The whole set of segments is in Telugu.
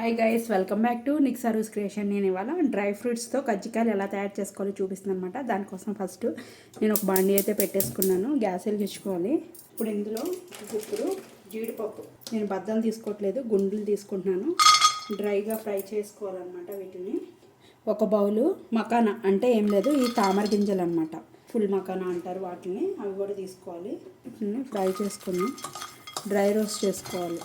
Hi guys, welcome back to Nick service creation. నేను ఇవాళ డ్రై ఫ్రూట్స్తో కజ్జికాయలు ఎలా తయారు చేసుకోవాలో చూపిస్తున్నాను అనమాట. దానికోసం ఫస్ట్ నేను ఒక బాండీ అయితే పెట్టేసుకున్నాను. గ్యాస్ వెలిగించుకోవాలి. ఇప్పుడు ఇందులో ఇప్పుడు జీడిపప్పు, నేను బద్దలు తీసుకోవట్లేదు, గుండులు తీసుకుంటున్నాను. డ్రైగా ఫ్రై చేసుకోవాలన్నమాట. వీటిని ఒక బౌలు మకానా, అంటే ఏం లేదు, ఈ తామర గింజలు అనమాట, ఫుల్ మకానా అంటారు వాటిని, అవి కూడా తీసుకోవాలి. వీటిని ఫ్రై చేసుకుని డ్రై రోస్ట్ చేసుకోవాలి.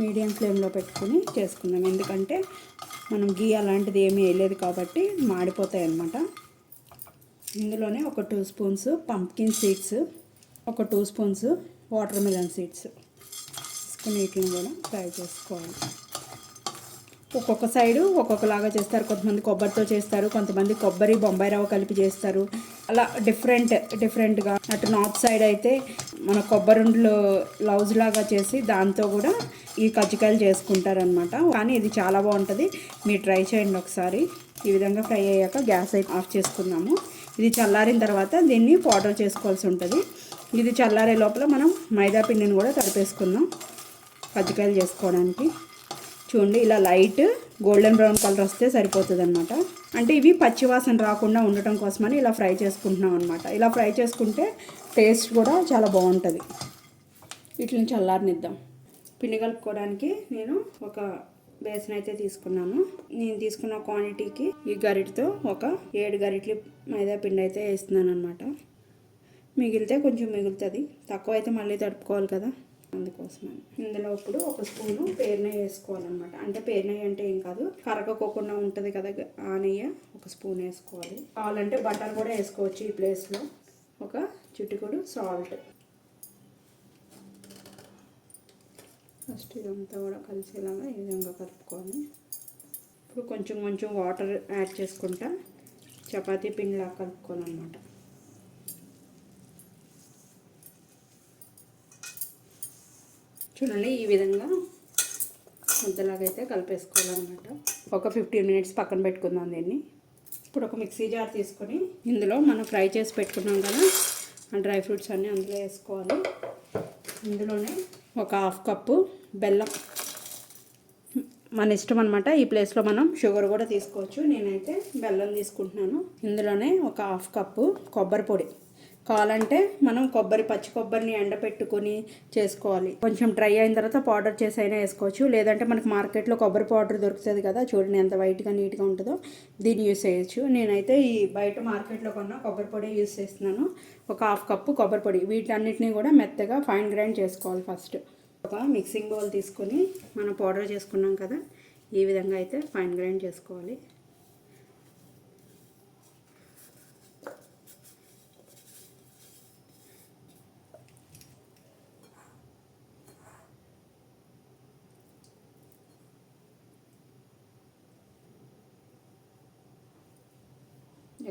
మీడియం ఫ్లేమ్లో పెట్టుకుని చేసుకుందాం, ఎందుకంటే మనం గీ అలాంటిది ఏమీ వేయలేదు కాబట్టి మాడిపోతాయి అన్నమాట. ఇందులోనే ఒక 2 స్పూన్స్ పంప్కిన్ సీడ్స్, ఒక 2 స్పూన్స్ వాటర్ మిలన్ సీడ్స్ తీసుకుని వీటిని కూడా ఫ్రై చేసుకోవాలి. ఒక్కొక్క సైడు ఒక్కొక్కలాగా చేస్తారు. కొంతమంది కొబ్బరితో చేస్తారు, కొంతమంది కొబ్బరి బొంబాయి రవ్వ కలిపి చేస్తారు. అలా డిఫరెంట్గా. అటు నార్త్ సైడ్ అయితే మన కొబ్బరిండ్లు లౌజ్ లాగా చేసి దాంతో కూడా ఈ కజ్జికాయలు చేసుకుంటారనమాట. కానీ ఇది చాలా బాగుంటుంది, మీరు ట్రై చేయండి ఒకసారి. ఈ విధంగా ఫ్రై అయ్యాక గ్యాస్ అయితే ఆఫ్ చేసుకుందాము. ఇది చల్లారిన తర్వాత దీన్ని పౌడర్ చేసుకోవాల్సి ఉంటుంది. ఇది చల్లారే లోపల మనం మైదా పిండిని కూడా తడిపేసుకుందాం కజ్జికాయలు చేసుకోవడానికి. చూడండి, ఇలా లైట్ గోల్డెన్ బ్రౌన్ కలర్ వస్తే సరిపోతుంది అనమాట. అంటే ఇవి పచ్చివాసన రాకుండా ఉండటం కోసమని ఇలా ఫ్రై చేసుకుంటున్నాం అనమాట. ఇలా ఫ్రై చేసుకుంటే టేస్ట్ కూడా చాలా బాగుంటుంది. వీటిని చల్లారనిద్దాం. పిండి కలుపుకోవడానికి నేను ఒక బేసన్ అయితే తీసుకున్నాను. నేను తీసుకున్న క్వాంటిటీకి ఈ గరిటతో ఒక 7 గరిటెలు మైదా పిండి అయితే వేస్తున్నాను అనమాట. మిగిలితే కొంచెం మిగులుతుంది, తక్కువ అయితే మళ్ళీ తడుపుకోవాలి కదా, అందుకోసమని. ఇందులో ఇప్పుడు ఒక స్పూను పేరు నెయ్యి వేసుకోవాలన్నమాట. అంటే పేరు నెయ్యి అంటే ఏం కాదు, కరగకోకుండా ఉంటుంది కదా ఆ నెయ్యి, ఒక స్పూన్ వేసుకోవాలి. కావాలంటే బటర్ కూడా వేసుకోవచ్చు ఈ ప్లేస్లో. ఒక చిటికెడు సాల్ట్. ఫస్ట్ ఇదంతా కూడా కలిసేలాగా ఈ విధంగా కలుపుకోవాలి. ఇప్పుడు కొంచెం కొంచెం వాటర్ యాడ్ చేసుకుంటా చపాతీ పిండిలా కలుపుకోవాలన్నమాట. చూడండి, ఈ విధంగా ముద్దలాగైతే కలిపేసుకోవాలన్నమాట. ఒక 15 మినిట్స్ పక్కన పెట్టుకుందాం దీన్ని. ఇప్పుడు ఒక మిక్సీ జార్ తీసుకొని ఇందులో మనం ఫ్రై చేసి పెట్టుకున్నాం కదా ఆ డ్రై ఫ్రూట్స్ అన్నీ అందులో వేసుకోవాలి. ఇందులోనే ఒక 1/2 కప్పు బెల్లం, మన ఇష్టం అనమాట. ఈ ప్లేస్లో మనం షుగర్ కూడా తీసుకోవచ్చు, నేనైతే బెల్లం తీసుకుంటున్నాను. ఇందులోనే ఒక 1/2 కప్పు కొబ్బరి పొడి. కావాలంటే మనం పచ్చి కొబ్బరిని ఎండపెట్టుకొని చేసుకోవాలి. కొంచెం డ్రై అయిన తర్వాత పౌడర్ చేసి అయినా వేసుకోవచ్చు, లేదంటే మనకు మార్కెట్లో కొబ్బరి పౌడర్ దొరుకుతుంది కదా, చూడండి ఎంత వైట్గా నీట్గా ఉంటుందో, దీన్ని యూస్ చేయొచ్చు. నేనైతే ఈ బయట మార్కెట్లో కొన్న కొబ్బరి పొడి యూస్ చేస్తున్నాను. ఒక 1/2 కప్పు కొబ్బరి పొడి. వీటన్నిటిని కూడా మెత్తగా ఫైన్ గ్రైండ్ చేసుకోవాలి. ఫస్ట్ ఒక మిక్సింగ్ బౌల్ తీసుకొని మనం పౌడర్ చేసుకున్నాం కదా, ఈ విధంగా అయితే ఫైన్ గ్రైండ్ చేసుకోవాలి.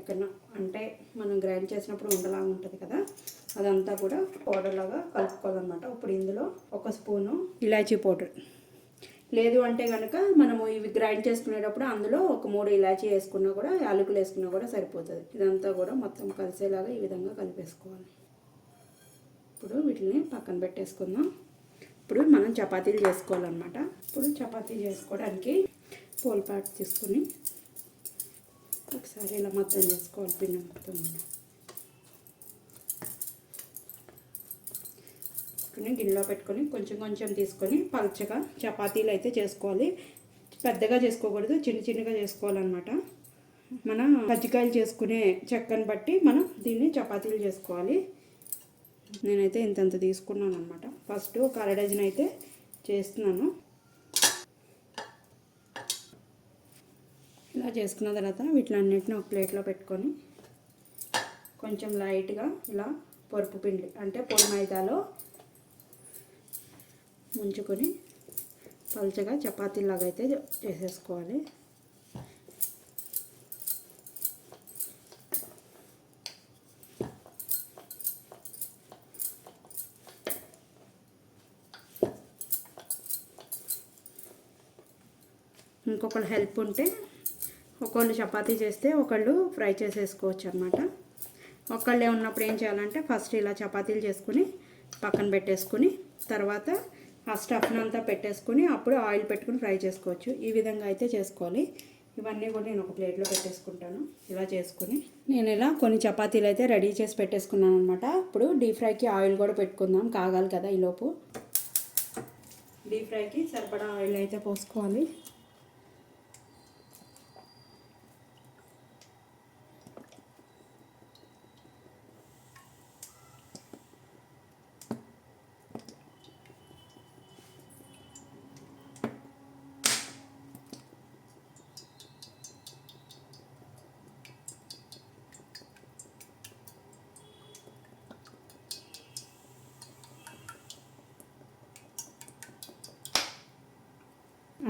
ఎక్కడన్నా అంటే మనం గ్రైండ్ చేసినప్పుడు ఉండలాగా ఉంటుంది కదా, అదంతా కూడా పౌడర్ లాగా కలుపుకోవాలన్నమాట. ఇప్పుడు ఇందులో ఒక స్పూను ఇలాచీ పౌడర్, లేదు అంటే కనుక మనము ఇవి గ్రైండ్ చేసుకునేటప్పుడు అందులో ఒక 3 ఇలాచీ వేసుకున్నా కూడా, యాలకులు వేసుకున్నా కూడా సరిపోతుంది. ఇదంతా కూడా మొత్తం కలిసేలాగా ఈ విధంగా కలిపేసుకోవాలి. ఇప్పుడు వీటిని పక్కన పెట్టేసుకుందాం. ఇప్పుడు మనం చపాతీలు చేసుకోవాలన్నమాట. ఇప్పుడు చపాతీ చేసుకోవడానికి పోల్ ప్యాట్ తీసుకుని ఒకసారి ఇలా మొత్తం చేసుకోవాలి. పిండి మొత్తం గిన్నెలో పెట్టుకొని కొంచెం కొంచెం తీసుకొని పల్చగా చపాతీలు అయితే చేసుకోవాలి. పెద్దగా చేసుకోకూడదు, చిన్నగా చేసుకోవాలన్నమాట. మన కజ్జికాయలు చేసుకునే చెక్కను బట్టి మనం దీన్ని చపాతీలు చేసుకోవాలి. నేనైతే ఇంతంత తీసుకున్నాను అనమాట. ఫస్ట్ ఒక 1/2 డజన్ అయితే చేస్తున్నాను. ఇలా చేసుకున్న తర్వాత వీటిలన్నిటిని ఒక ప్లేట్లో పెట్టుకొని కొంచెం లైట్గా ఇలా పరుపు పిండి అంటే పొడి మైదాలో ముంచుకొని పల్చగా చపాతీలాగా అయితే చేసేసుకోవాలి. ఇంకొకళ్ళు హెల్ప్ ఉంటే ఒకళ్ళు చపాతీ చేస్తే ఒకళ్ళు ఫ్రై చేసేసుకోవచ్చు అనమాట. ఒకళ్ళే ఉన్నప్పుడు ఏం చేయాలంటే ఫస్ట్ ఇలా చపాతీలు చేసుకుని పక్కన పెట్టేసుకుని తర్వాత ఆ స్టఫ్ని అంతా పెట్టేసుకుని అప్పుడు ఆయిల్ పెట్టుకుని ఫ్రై చేసుకోవచ్చు. ఈ విధంగా అయితే చేసుకోవాలి. ఇవన్నీ కూడా నేను ఒక ప్లేట్లో పెట్టేసుకుంటాను. ఇలా చేసుకుని నేను ఇలా కొన్ని చపాతీలు అయితే రెడీ చేసి పెట్టేసుకున్నాను అనమాట. ఇప్పుడు డీప్ ఫ్రైకి ఆయిల్ కూడా పెట్టుకుందాం, కాగాలి కదా. ఈలోపు డీప్ ఫ్రైకి సరిపడా ఆయిల్ అయితే పోసుకోవాలి.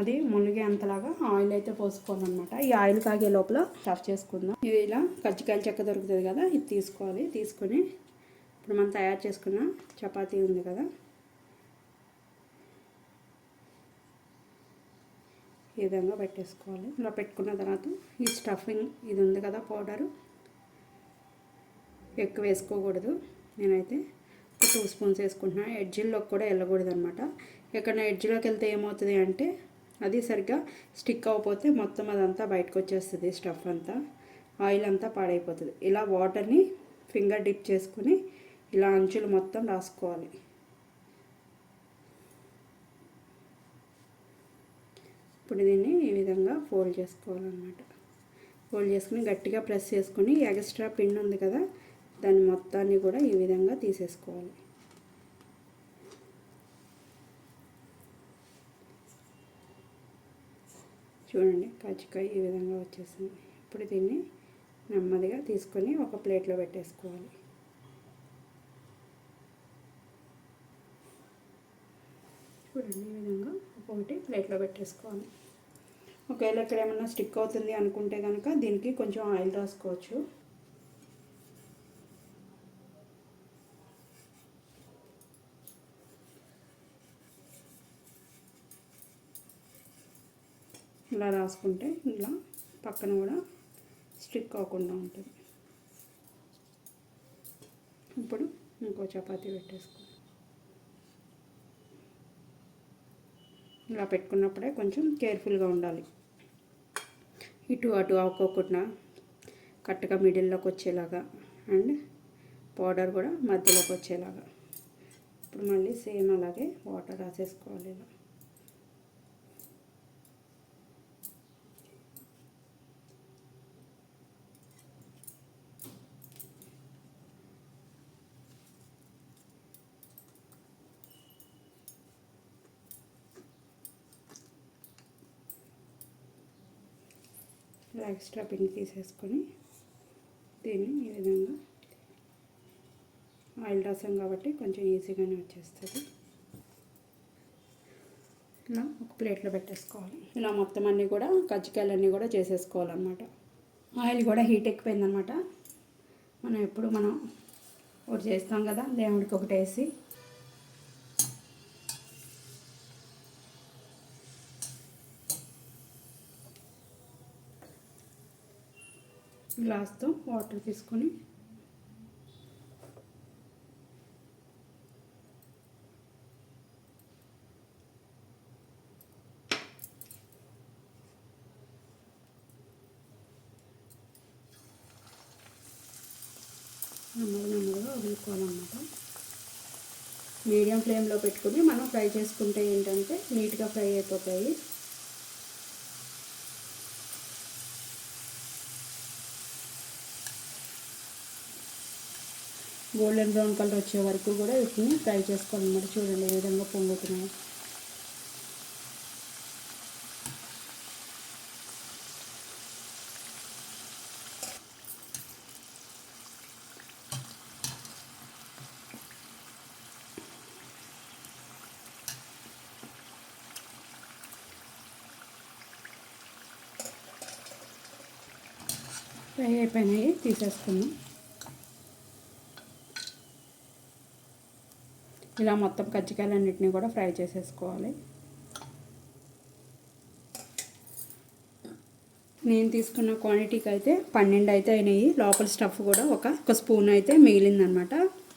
అది మునిగే అంతలాగా ఆయిల్ అయితే పోసుకోవాలన్నమాట. ఈ ఆయిల్ కాగే లోపల స్టఫ్ చేసుకుందాం. ఇది ఇలా కజ్జికాయల చెక్క దొరుకుతుంది కదా, ఇది తీసుకోవాలి. తీసుకొని ఇప్పుడు మనం తయారు చేసుకున్న చపాతీ ఉంది కదా, ఈ విధంగా పెట్టేసుకోవాలి. ఇలా పెట్టుకున్న తర్వాత ఈ స్టఫింగ్ ఇది ఉంది కదా పౌడరు, ఎక్కువ వేసుకోకూడదు. నేనైతే 2 స్పూన్స్ వేసుకుంటున్నాను. ఎడ్జిల్లోకి కూడా వెళ్ళకూడదు అనమాట. ఎక్కడైనా ఎడ్జిలోకి వెళ్తే ఏమవుతుంది అంటే అది సరిగ్గా స్టిక్ అవ్వకపోతే మొత్తం అదంతా బయటకు వచ్చేస్తుంది, స్టఫ్ అంతా, ఆయిల్ అంతా పాడైపోతుంది. ఇలా వాటర్ని ఫింగర్ డిప్ చేసుకుని ఇలా అంచులు మొత్తం రాసుకోవాలి. ఇప్పుడు దీన్ని ఈ విధంగా ఫోల్డ్ చేసుకోవాలన్నమాట. ఫోల్డ్ చేసుకుని గట్టిగా ప్రెస్ చేసుకుని ఎక్స్ట్రా పిన్ ఉంది కదా, దాన్ని మొత్తాన్ని కూడా ఈ విధంగా తీసేసుకోవాలి. చూడండి, కజ్జికాయ ఈ విధంగా వచ్చేసింది. ఇప్పుడు దీన్ని నెమ్మదిగా తీసుకొని ఒక ప్లేట్లో పెట్టేసుకోవాలి. చూడండి, ఈ విధంగా ఒక్కొక్కటి ప్లేట్లో పెట్టేసుకోవాలి. ఒకవేళ ఇక్కడ ఏమన్నా స్టిక్ అవుతుంది అనుకుంటే కనుక దీనికి కొంచెం ఆయిల్ రాసుకోవచ్చు. ఇలా రాసుకుంటే ఇలా పక్కన కూడా స్టిక్ అవ్వకుండా ఉంటుంది. ఇప్పుడు ఇంకో చపాతీ పెట్టేసుకో. ఇలా పెట్టుకున్నప్పుడే కొంచెం కేర్ఫుల్గా ఉండాలి. ఇటు అటు అవ్వకోకుండా కరెక్ట్గా మిడిల్లోకి వచ్చేలాగా అండ్ పౌడర్ కూడా మధ్యలోకి వచ్చేలాగా. ఇప్పుడు మళ్ళీ సేమ్ అలాగే వాటర్ రాసేసుకోవాలి. ఇలా ఎక్స్ట్రా పిన్ తీసేసుకొని దీన్ని ఈ విధంగా ఆయిల్ రాసాం కాబట్టి కొంచెం ఈజీగానే వచ్చేస్తుంది. ఇలా ఒక ప్లేట్లో పెట్టేసుకోవాలి. ఇలా మొత్తం అన్నీ కూడా కజ్జికాయలన్నీ కూడా చేసేసుకోవాలన్నమాట. ఆయిల్ కూడా హీట్ ఎక్కిపోయిందనమాట. మనం ఒకటి చేస్తాం కదా, దేవుడికి ఒకటి వేసి గ్లాస్తో వాటర్ తీసుకొని నెమ్మదిగా వదులుకోవాలన్నమాట. మీడియం ఫ్లేమ్లో పెట్టుకుని మనం ఫ్రై చేసుకుంటే ఏంటంటే నీట్గా ఫ్రై అయిపోతాయి. గోల్డెన్ బ్రౌన్ కలర్ వచ్చే వరకు కూడా వీటిని ఫ్రై చేసుకోవాలన్నమాట. చూడండి ఏ విధంగా పొంగుతున్నాయి. ఫ్రై అయిపోయినాయి, తీసేసుకున్నాం. ఇలా మొత్తం కజ్జికాయలన్నింటినీ కూడా ఫ్రై చేసేసుకోవాలి. నేను తీసుకున్న క్వాంటిటీకి అయితే 12 అయితే అయినాయి. లోపల స్టఫ్ కూడా ఒక స్పూన్ అయితే మిగిలిందనమాట.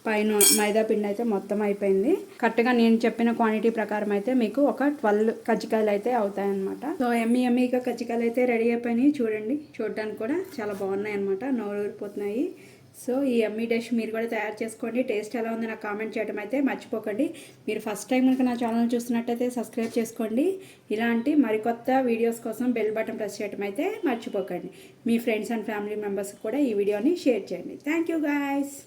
పైన మైదా పిండి అయితే మొత్తం అయిపోయింది. కరెక్ట్గా నేను చెప్పిన క్వాంటిటీ ప్రకారం అయితే మీకు ఒక 12 కజ్జికాయలు అయితే అవుతాయన్నమాట. సో ఎమ్మీగా కజ్జికాయలు అయితే రెడీ అయిపోయినాయి. చూడండి, చూడడానికి కూడా చాలా బాగున్నాయి అనమాట, నోరు ఊరిపోతున్నాయి. సో ఈ ఎమ్మీ డిష్ మీరు కూడా తయారు చేసుకోండి. టేస్ట్ ఎలా ఉందో నాకు కామెంట్ చేయడం అయితే మర్చిపోకండి. మీరు ఫస్ట్ టైం కనుక నా ఛానల్ చూస్తున్నట్టయితే సబ్స్క్రైబ్ చేసుకోండి. ఇలాంటి మరికొత్త వీడియోస్ కోసం బెల్ బటన్ ప్రెస్ చేయడం అయితే మర్చిపోకండి. మీ ఫ్రెండ్స్ అండ్ ఫ్యామిలీ మెంబర్స్కి కూడా ఈ వీడియోని షేర్ చేయండి. Thank you guys.